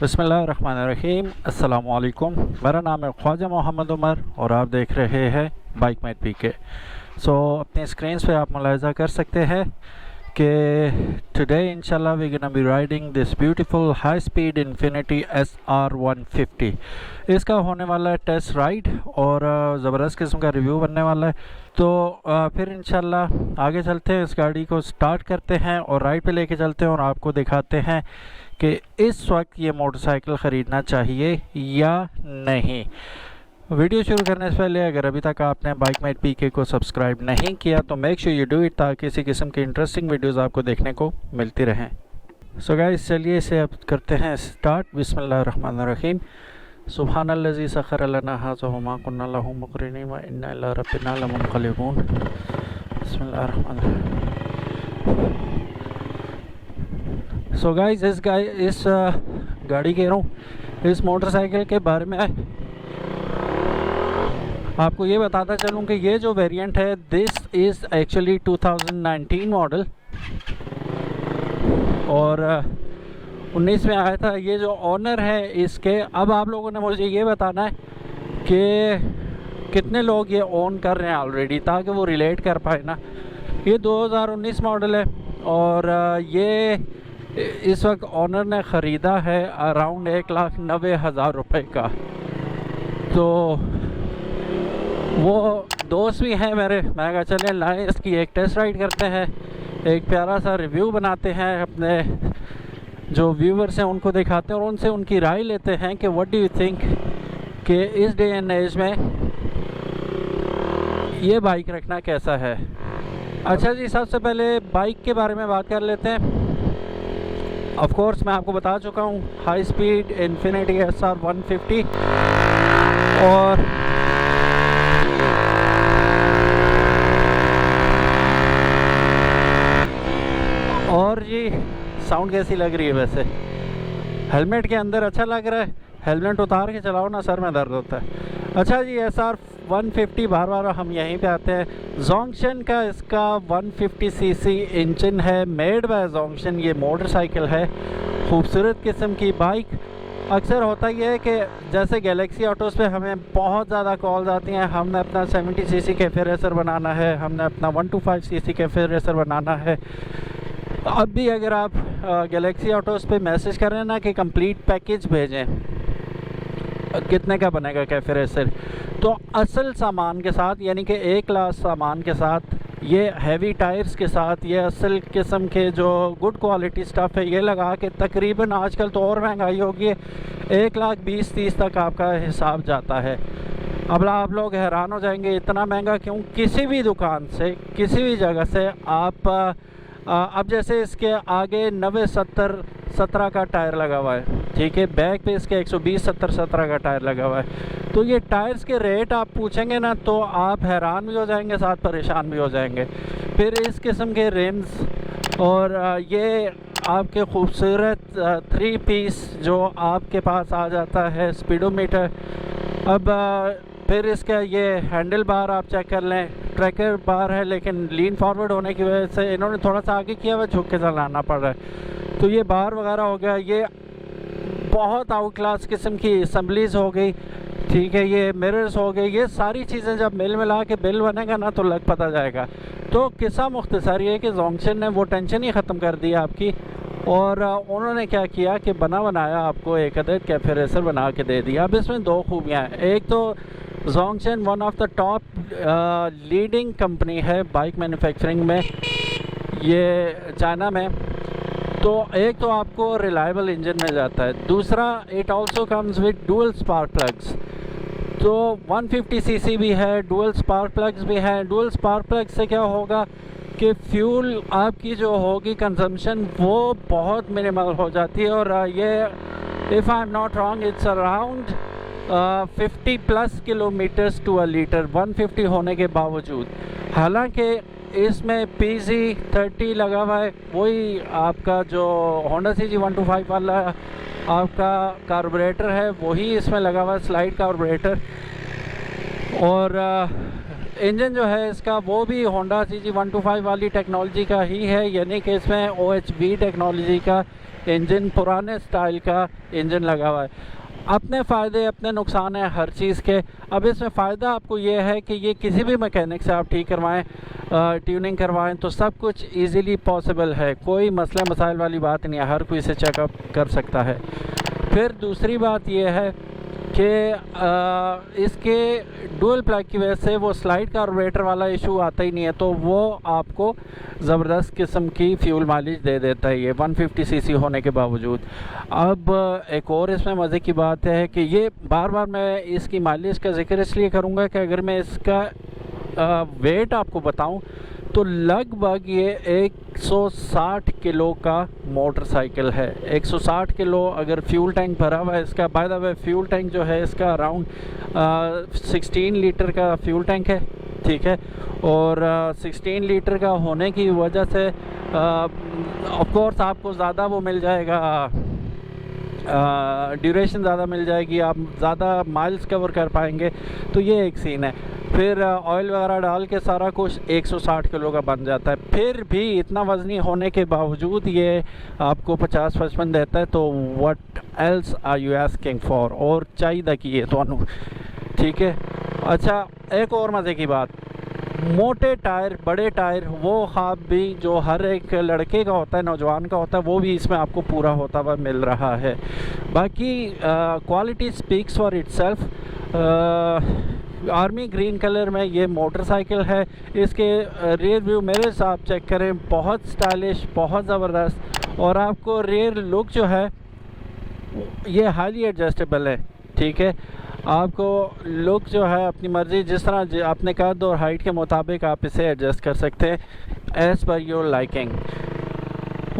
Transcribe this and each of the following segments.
बिस्मिल्लाहिर्रहमानिर्रहीम। अस्सलामु अलैकुम। मेरा नाम है ख्वाजा मोहम्मद उमर और आप देख रहे हैं बाइक मैट पीके। अपने स्क्रीन पे आप मुलाहिज़ा कर सकते हैं कि टुडे इंशाल्लाह we gonna be riding this beautiful high speed infinity SR150। इसका होने वाला है टेस्ट राइड और ज़बरदस्त किस्म का रिव्यू बनने वाला है। तो फिर इंशाल्लाह आगे चलते हैं, इस गाड़ी को स्टार्ट करते हैं और राइड पे लेके चलते हैं और आपको दिखाते हैं कि इस वक्त ये मोटरसाइकिल ख़रीदना चाहिए या नहीं। वीडियो शुरू करने से पहले अगर अभी तक आपने बाइक मैट पीके को सब्सक्राइब नहीं किया तो make sure you do it, ताकि इसी किस्म की इंटरेस्टिंग वीडियोस आपको देखने को मिलती रहें। सो गाइस, चलिए इसे अब करते हैं स्टार्ट। बिस्मिल्लाहिर्रहमानिर्रहीम। सुब्हानल्लज़ी सख़र लना हाज़ा वमा कुन्ना लहू मुक़रिनीन व इन्ना इला रब्बिना लमुनक़लिबून। बिस्मिल्लाहिर्रहमानिर्रहीम। सो गाइस, इस गाड़ी के इस मोटरसाइकिल के बारे में आपको ये बताता चलूँ कि ये जो वेरिएंट है दिस इज़ एक्चुअली 2019 मॉडल और 19 में आया था। ये जो ऑनर है इसके, अब आप लोगों ने मुझे ये बताना है कि कितने लोग ये ओन कर रहे हैं ऑलरेडी, ताकि वो रिलेट कर पाए ना। ये 2019 मॉडल है और ये इस वक्त ऑनर ने ख़रीदा है अराउंड 1,90,000 रुपये का। तो वो दोस्त भी हैं मेरे, मैं कहा चले लाएँ इसकी एक टेस्ट राइड करते हैं, एक प्यारा सा रिव्यू बनाते हैं, अपने जो व्यूवर्स हैं उनको दिखाते हैं और उनसे उनकी राय लेते हैं कि व्हाट डू यू थिंक कि इस डे एंड एज में ये बाइक रखना कैसा है। अच्छा जी, सबसे पहले बाइक के बारे में बात कर लेते हैं। ऑफ कोर्स मैं आपको बता चुका हूँ हाई स्पीड इन्फिनिटी SR150 और ये साउंड कैसी लग रही है। वैसे हेलमेट के अंदर अच्छा लग रहा है, हेलमेट उतार के चलाओ ना सर में दर्द होता है। अच्छा जी, SR150 बार बार हम यहीं पे आते हैं। जोंगशन का इसका 150cc इंजन है, मेड बाय जोंगशन। ये मोटरसाइकिल है, खूबसूरत किस्म की बाइक। अक्सर होता ये है कि जैसे गैलेक्सी ऑटोज़ पे हमें बहुत ज़्यादा कॉल्स आती हैं, हमने अपना 70cc कैफे रेसर बनाना है, हमने अपना 125cc कैफे रेसर बनाना है। अब भी अगर आप गैलेक्सी ऑटोज़ पे मैसेज करें ना कि कंप्लीट पैकेज भेजें, कितने का बनेगा कैफे रेसर, तो असल सामान के साथ, यानी कि एक क्लास सामान के साथ, ये हैवी टायर्स के साथ, ये असल किस्म के जो गुड क्वालिटी स्टफ़ है, ये लगा के तकरीबन आजकल तो और महंगाई होगी, 1,20,30 तक आपका हिसाब जाता है। अब आप लोग हैरान हो जाएंगे इतना महंगा क्यों। किसी भी दुकान से, किसी भी जगह से आप अब जैसे इसके आगे 90-70-17 का टायर लगा हुआ है, ठीक है, बैक पे इसके 120-70-17 का टायर लगा हुआ है। तो ये टायर्स के रेट आप पूछेंगे ना तो आप हैरान भी हो जाएंगे, साथ परेशान भी हो जाएंगे। फिर इस किस्म के रिम्स और ये आपके खूबसूरत 3 पीस जो आपके पास आ जाता है स्पीडोमीटर। अब फिर इसका ये हैंडल बार आप चेक कर लें, ट्रैकर बार है लेकिन लीन फॉरवर्ड होने की वजह से इन्होंने थोड़ा सा आगे किया हुआ, झुक के चलाना पड़ रहा है। तो ये बार वगैरह हो गया, ये बहुत आउट क्लास किस्म की असम्बलीज हो गई, ठीक है, ये मिरर्स हो गए। ये सारी चीज़ें जब मिला के बिल बनेगा ना तो लग पता जाएगा। तो किस्सा मुख्तसर ये है कि जोंगशन ने वो टेंशन ही ख़त्म कर दी आपकी, और उन्होंने क्या किया कि बना बनाया आपको एक अदद कैफे रेसर बना के दे दिया। अब इसमें दो खूबियाँ हैं। एक तो Zongshen one of the top leading company है बाइक मैन्युफैक्चरिंग में, ये चाइना में। तो एक तो आपको रिलायबल इंजन मिल जाता है, दूसरा it also comes with dual spark plugs. तो 150cc भी है, डुअल स्पार्क प्लग्स भी हैं। डुअल स्पार्क प्लग से क्या होगा कि फ्यूल आपकी जो होगी कंजम्पशन वो बहुत मिनिमल हो जाती है, और ये if I am not wrong it's around 50+ kilometres to a litre 150 होने के बावजूद। हालांकि इसमें PZ30 लगा हुआ है, वही आपका जो होंडा CG125 वाला आपका कार्बोरेटर है वही इसमें लगा हुआ है, स्लाइड कार्बोरेटर। और इंजन जो है इसका वो भी होंडा CG125 वाली टेक्नोलॉजी का ही है, यानी कि इसमें OHB टेक्नोलॉजी का इंजन, पुराने स्टाइल का इंजन लगा हुआ है। अपने फ़ायदे अपने नुकसान हैं हर चीज़ के। अब इसमें फ़ायदा आपको ये है कि ये किसी भी मैकेनिक से आप ठीक करवाएं, ट्यूनिंग करवाएं तो सब कुछ इजीली पॉसिबल है, कोई मसला मसाइल वाली बात नहीं है, हर कोई इसे चेकअप कर सकता है। फिर दूसरी बात ये है कि इसके डुअल प्लग की वजह से वो स्लाइड कार्बोरेटर वाला इशू आता ही नहीं है, तो वो आपको ज़बरदस्त किस्म की फ्यूल माइलेज दे देता है ये 150 सीसी होने के बावजूद। अब एक और इसमें मज़े की बात है कि ये बार बार मैं इसकी माइलेज का जिक्र इसलिए करूँगा कि अगर मैं इसका वेट आपको बताऊं तो लगभग ये 160 किलो का मोटरसाइकिल है। 160 किलो अगर फ्यूल टैंक भरा हुआ है इसका। By the way fuel tank जो है इसका अराउंड 16 लीटर का फ्यूल टैंक है, ठीक है। और 16 लीटर का होने की वजह से ऑफ कोर्स आपको ज़्यादा वो मिल जाएगा, ड्यूरेशन ज़्यादा मिल जाएगी, आप ज़्यादा माइल्स कवर कर पाएंगे, तो ये एक सीन है। फिर ऑयल वगैरह डाल के सारा कुछ 160 किलो का बन जाता है। फिर भी इतना वज़नी होने के बावजूद ये आपको 50-55 देता है, तो what else are you asking for, और चाहिए कि ये तो ठीक है। अच्छा, एक और मज़े की बात, मोटे टायर, बड़े टायर, वो ख्वाब भी जो हर एक लड़के का होता है, नौजवान का होता है, वो भी इसमें आपको पूरा होता हुआ मिल रहा है। बाकी quality speaks for itself. Army green colour में ये मोटरसाइकिल है। इसके रियर व्यू मेरे साथ चेक करें, बहुत स्टाइलिश, बहुत ज़बरदस्त, और आपको रियर लुक जो है ये हाईली एडजस्टेबल है, ठीक है। आपको लुक जो है अपनी मर्ज़ी, जिस तरह अपने कद और हाइट के मुताबिक आप इसे एडजस्ट कर सकते हैं एज़ पर योर लाइकिंग।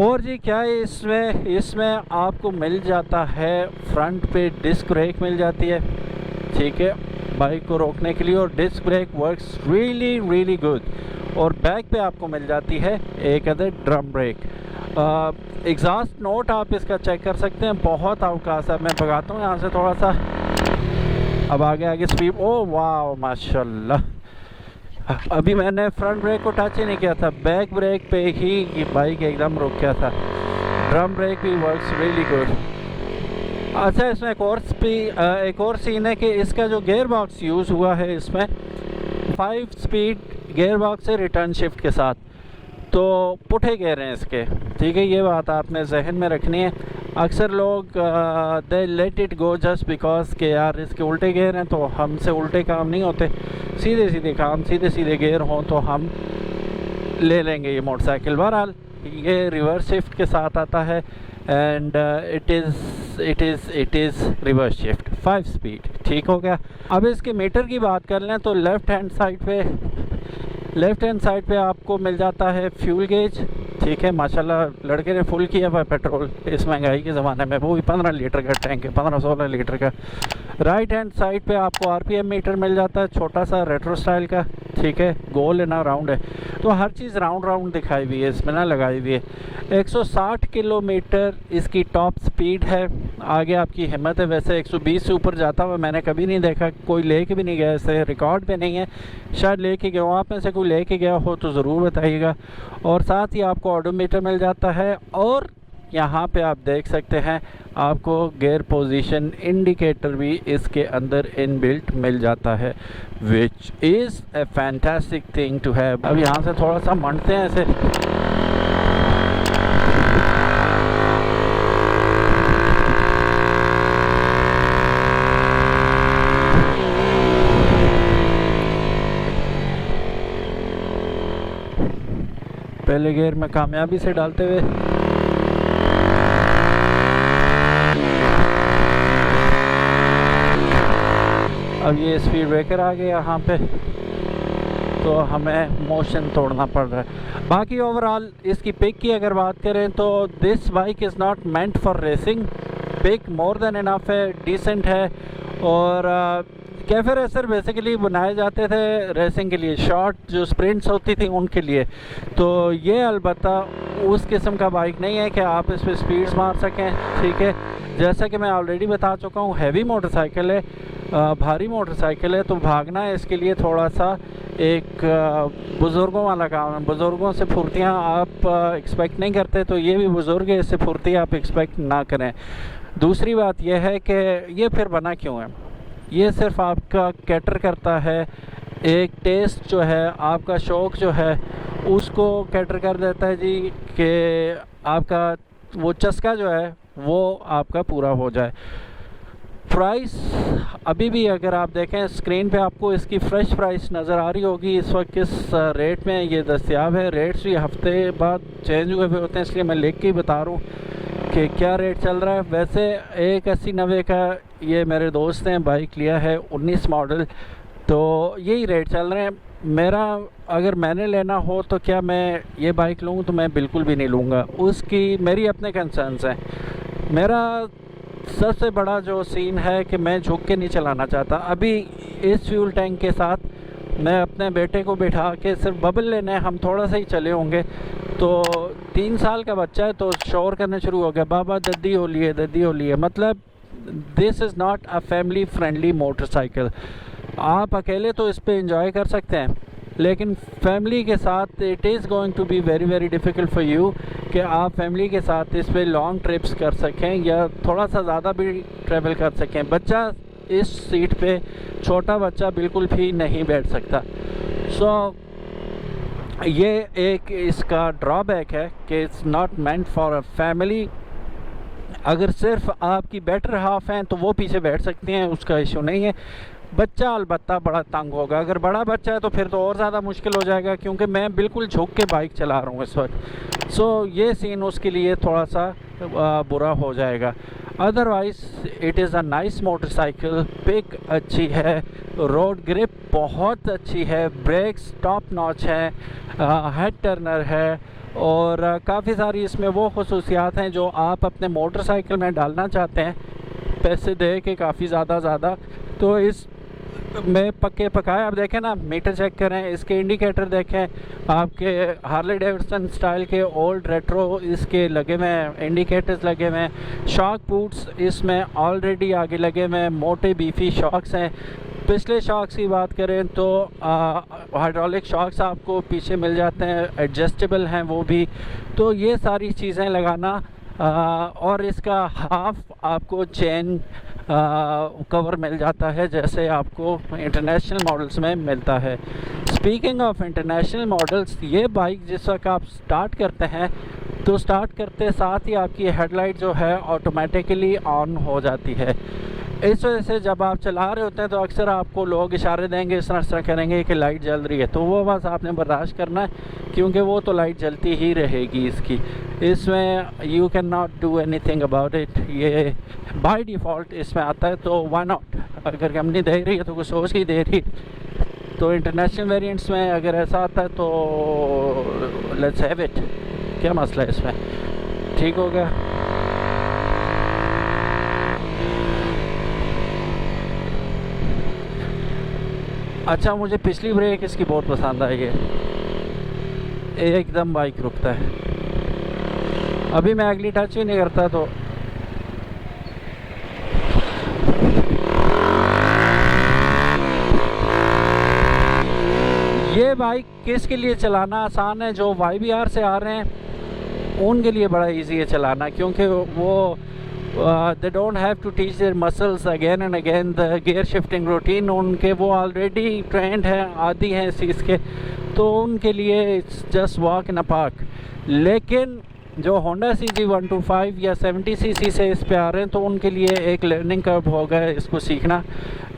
और जी क्या है इसमें आपको मिल जाता है फ्रंट पे डिस्क ब्रेक मिल जाती है, ठीक है, बाइक को रोकने के लिए, और disc brake works really good. और बैक पे आपको मिल जाती है एक other drum brake. Exhaust note आप इसका चेक कर सकते हैं, बहुत आउटक्लास है। मैं भगाता हूँ यहाँ से थोड़ा सा, अब आगे स्पीड, ओ वाह माशाल्लाह। अभी मैंने फ्रंट ब्रेक को टच ही नहीं किया था, बैक ब्रेक पे ही बाइक एकदम रुक गया था। ड्रम ब्रेक भी वर्क्स रियली गुड। अच्छा, इसमें एक और सीन है कि इसका जो गेयर बॉक्स यूज़ हुआ है इसमें 5 स्पीड गेयर बॉक्स है रिटर्न शिफ्ट के साथ, तो पुठे गेयर हैं इसके, ठीक है। ये बात आपने जहन में रखनी है। अक्सर लोग they let it go just because के यार इसके उल्टे गेयर हैं, तो हमसे उल्टे काम नहीं होते, सीधे काम, सीधे गेयर हों तो हम ले लेंगे ये मोटरसाइकिल। बहरहाल ये रिवर्स शिफ्ट के साथ आता है, and it is reverse shift 5 speed, ठीक हो गया। अब इसके मीटर की बात कर लें तो लेफ़्ट हैंड साइड पे आपको मिल जाता है फ्यूल गेज, ठीक है। माशाल्लाह लड़के ने फुल किया हुआ पेट्रोल इस महंगाई के ज़माने में, वो भी 15 लीटर का टैंक है, 15-16 लीटर का। राइट हैंड साइड पे आपको RPM मीटर मिल जाता है, छोटा सा रेट्रो स्टाइल का, ठीक है, गोल है ना राउंड है, तो हर चीज़ राउंड दिखाई हुई है इसमें ना, लगाई हुई है। 160 किलोमीटर इसकी टॉप स्पीड है। आगे आपकी हिम्मत है, वैसे 120 से ऊपर जाता हुआ मैंने कभी नहीं देखा, कोई लेके भी नहीं गया, इसे रिकॉर्ड पे नहीं है, शायद लेके गया हो, आप में से कोई लेके गया हो तो ज़रूर बताइएगा। और साथ ही आपको ऑडोमीटर मिल जाता है, और यहाँ पे आप देख सकते हैं आपको गियर पोजीशन इंडिकेटर भी इसके अंदर इनबिल्ट मिल जाता है, which is a fantastic thing to have. अब यहाँ से थोड़ा सा मंडते हैं ऐसे, पहले गियर में कामयाबी से डालते हुए अब ये स्पीड ब्रेकर आ गया यहाँ पे, तो हमें मोशन तोड़ना पड़ रहा है। बाकी ओवरऑल इसकी पिक की अगर बात करें तो this bike is not meant for racing, pick more than enough है, डिसेंट है, और कैफ़े रेसर बेसिकली बनाए जाते थे रेसिंग के लिए, शॉर्ट जो स्प्रिंट्स होती थी उनके लिए। तो ये अलबत्ता उस किस्म का बाइक नहीं है कि आप इस पर स्पीड्स मार सकें, ठीक है। जैसा कि मैं ऑलरेडी बता चुका हूँ, हैवी मोटरसाइकिल है, भारी मोटरसाइकिल है, तो भागना है इसके लिए थोड़ा सा एक बुज़ुर्गों वाला काम है। बुज़ुर्गों से फुर्तियाँ आप एक्सपेक्ट नहीं करते, तो ये भी बुज़ुर्ग है, इससे फुर्ती आप एक्सपेक्ट ना करें। दूसरी बात यह है कि ये फिर बना क्यों है, ये सिर्फ आपका कैटर करता है, एक टेस्ट जो है आपका शौक़ जो है उसको कैटर कर देता है जी, कि आपका वो चस्का जो है वो आपका पूरा हो जाए। प्राइस अभी भी अगर आप देखें स्क्रीन पे आपको इसकी फ़्रेश प्राइस नज़र आ रही होगी इस वक्त किस रेट में ये दस्तयाब है। रेट्स भी हफ्ते बाद चेंज हुए हुए होते हैं, इसलिए मैं लिख के ही बता रहा हूँ कि क्या रेट चल रहा है। वैसे 180-90 का ये मेरे दोस्त ने बाइक लिया है 19 मॉडल, तो यही रेट चल रहे हैं। मेरा अगर मैंने लेना हो तो क्या मैं ये बाइक लूँ, तो मैं बिल्कुल भी नहीं लूँगा, उसकी मेरी अपने कंसर्न्स हैं। मेरा सबसे बड़ा जो सीन है कि मैं झुक के नहीं चलाना चाहता। अभी इस फ्यूल टैंक के साथ मैं अपने बेटे को बिठा के सिर्फ बबल लेने, हम थोड़ा सा ही चले होंगे, तो 3 साल का बच्चा है तो शोर करने शुरू हो गया, बाबा दद्दी हो लिए, दद्दी हो लिए। मतलब this is not a family friendly motorcycle. आप अकेले तो इस पर एंजॉय कर सकते हैं, लेकिन फैमिली के साथ it is going to be very very difficult for you कि आप फैमिली के साथ इस पर लॉन्ग ट्रिप्स कर सकें या थोड़ा सा ज़्यादा भी ट्रैवल कर सकें। बच्चा इस सीट पे, छोटा बच्चा बिल्कुल भी नहीं बैठ सकता। सो ये एक इसका ड्रॉबैक है कि it's not meant for a family. अगर सिर्फ आपकी बेटर हाफ हैं तो वो पीछे बैठ सकते हैं, उसका इशू नहीं है। बच्चा अलबत्ता बड़ा तंग होगा, अगर बड़ा बच्चा है तो फिर तो और ज़्यादा मुश्किल हो जाएगा, क्योंकि मैं बिल्कुल झुक के बाइक चला रहा हूँ इस वक्त। सो ये सीन उसके लिए थोड़ा सा बुरा हो जाएगा। Otherwise it is a nice motorcycle, pick अच्छी है, रोड ग्रिप बहुत अच्छी है, ब्रेक्स टॉप नॉच है, हेड टर्नर है, और काफ़ी सारी इसमें वो खसूसियात हैं जो आप अपने मोटरसाइकिल में डालना चाहते हैं पैसे दे के काफ़ी ज़्यादा। तो इस में पक्के पकाए आप देखें ना, मीटर चेक करें, इसके इंडिकेटर देखें, आपके हार्ले डेविडसन स्टाइल के ओल्ड रेट्रो इसके लगे हुए हैं, इंडिकेटर्स लगे हुए हैं, शॉक बूट्स इसमें ऑलरेडी आगे लगे हुए हैं, मोटे बीफी शॉक्स हैं। पिछले शॉक्स की बात करें तो हाइड्रोलिक शॉक्स आपको पीछे मिल जाते हैं, एडजस्टेबल हैं वो भी। तो ये सारी चीज़ें लगाना, और इसका हाफ आपको चेन कवर मिल जाता है जैसे आपको इंटरनेशनल मॉडल्स में मिलता है। स्पीकिंग ऑफ इंटरनेशनल मॉडल्स, ये बाइक जिस वक्त आप स्टार्ट करते हैं तो स्टार्ट करते साथ ही आपकी हेडलाइट जो है ऑटोमेटिकली ऑन हो जाती है। इस वजह से जब आप चला रहे होते हैं तो अक्सर आपको लोग इशारे देंगे, इस तरह करेंगे कि लाइट जल रही है, तो वो बस आपने बर्दाश्त करना है, क्योंकि वो तो लाइट जलती ही रहेगी इसकी। इसमें you can not do anything about it, ये बाय डिफ़ॉल्ट इसमें आता है, तो व्हाई नॉट। अगर कंपनी दे रही है तो कुछ सोच के दे रही। तो इंटरनेशनल वेरिएंट्स में अगर ऐसा आता है तो लेट्स हैव इट, क्या मसला है इसमें, ठीक हो गया। अच्छा, मुझे पिछली ब्रेक इसकी बहुत पसंद आई है, एकदम बाइक रुकता है। अभी मैं अगली टच ही नहीं करता तो ये बाइक किसके लिए चलाना आसान है, जो YBR से आ रहे हैं उनके लिए बड़ा इजी है चलाना, क्योंकि वो they don't have to teach their muscles again and again the gear shifting routine, उनके वो ऑलरेडी ट्रेंड हैं, आदी हैं इस चीज़ के, तो उनके लिए it's just walk in a park. लेकिन जो होंडा CG125 या 70cc से इस पे आ रहे हैं तो उनके लिए एक लर्निंग कर्व होगा इसको सीखना।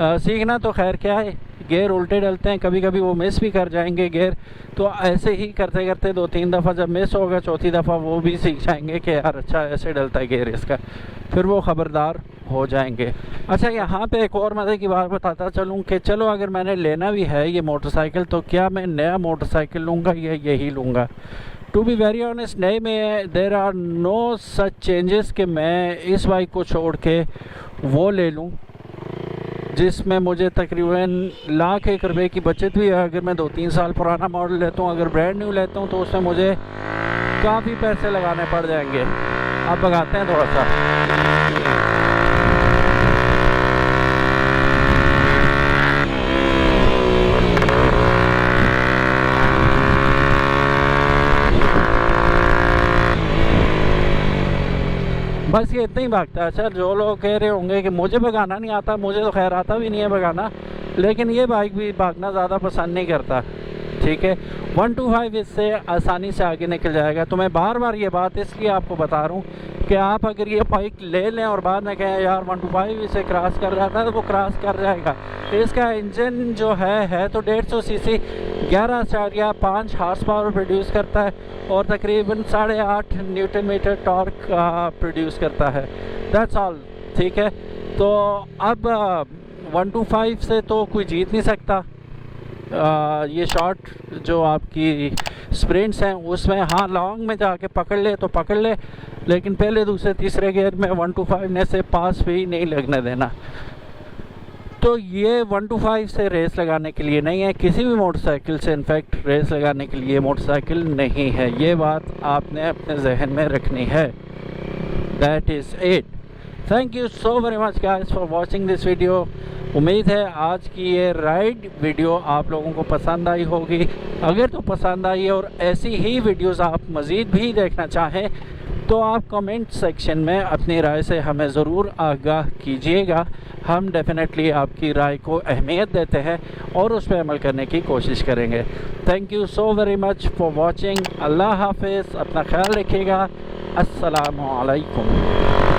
सीखना तो खैर क्या है, गेयर उल्टे डलते हैं, कभी कभी वो मिस भी कर जाएंगे गेयर, तो ऐसे ही करते करते 2-3 दफ़ा जब मिस होगा, चौथी दफ़ा वो भी सीख जाएंगे कि यार अच्छा ऐसे डलता है गेयर इसका, फिर वो ख़बरदार हो जाएंगे। अच्छा, यहाँ पे एक और मज़े की बात बताता चलूँ कि चलो अगर मैंने लेना भी है ये मोटरसाइकिल तो क्या मैं नया मोटरसाइकिल लूँगा या यही लूँगा। टू बी वेरी ऑनेस्ट, नए में there are no such changes कि मैं इस बाइक को छोड़ के वो ले लूँ। जिसमें मुझे तकरीबन ₹1,00,000 की बचत भी है। अगर मैं 2-3 साल पुराना मॉडल लेता हूँ, अगर ब्रांड न्यू लेता हूँ तो उसमें मुझे काफ़ी पैसे लगाने पड़ जाएंगे। अब भगाते हैं थोड़ा सा। बस ये इतना ही भागता है। अच्छा, जो लोग कह रहे होंगे कि मुझे भगाना नहीं आता, मुझे तो खैर आता भी नहीं है भगाना, लेकिन ये बाइक भी भागना ज़्यादा पसंद नहीं करता। ठीक है, 125 इससे आसानी से आगे निकल जाएगा। तो मैं बार बार ये बात इसलिए आपको बता रहा हूँ कि आप अगर ये बाइक ले लें और बाद में कहें यार 125 इसे क्रॉस कर जाता है, तो वो क्रॉस कर जाएगा। इसका इंजन जो है तो 150 सीसी 11.5 हार्स पावर प्रोड्यूस करता है और तकरीबन 8.5 न्यूटन मीटर टॉर्क प्रोड्यूस करता है। That's all. ठीक है, तो अब 125 से तो कोई जीत नहीं सकता। ये शॉर्ट जो आपकी स्प्रिंट्स हैं उसमें हाँ लॉन्ग में जाके पकड़ ले तो पकड़ ले, लेकिन पहले दूसरे तीसरे गियर में 125 ने से पास भी नहीं लगने देना। तो ये 125 से रेस लगाने के लिए नहीं है, किसी भी मोटरसाइकिल से इनफैक्ट रेस लगाने के लिए मोटरसाइकिल नहीं है। ये बात आपने अपने जहन में रखनी है। That is it. Thank you so very much guys for watching this video. उम्मीद है आज की ये राइड वीडियो आप लोगों को पसंद आई होगी। अगर तो पसंद आई और ऐसी ही वीडियोस आप मज़ीद भी देखना चाहें तो आप कमेंट सेक्शन में अपनी राय से हमें ज़रूर आगाह कीजिएगा। हम डेफिनेटली आपकी राय को अहमियत देते हैं और उस पर अमल करने की कोशिश करेंगे। Thank you so very much for watching. अल्लाह हाफिज़। अपना ख्याल रखिएगा। अस्सलामु अलैकुम।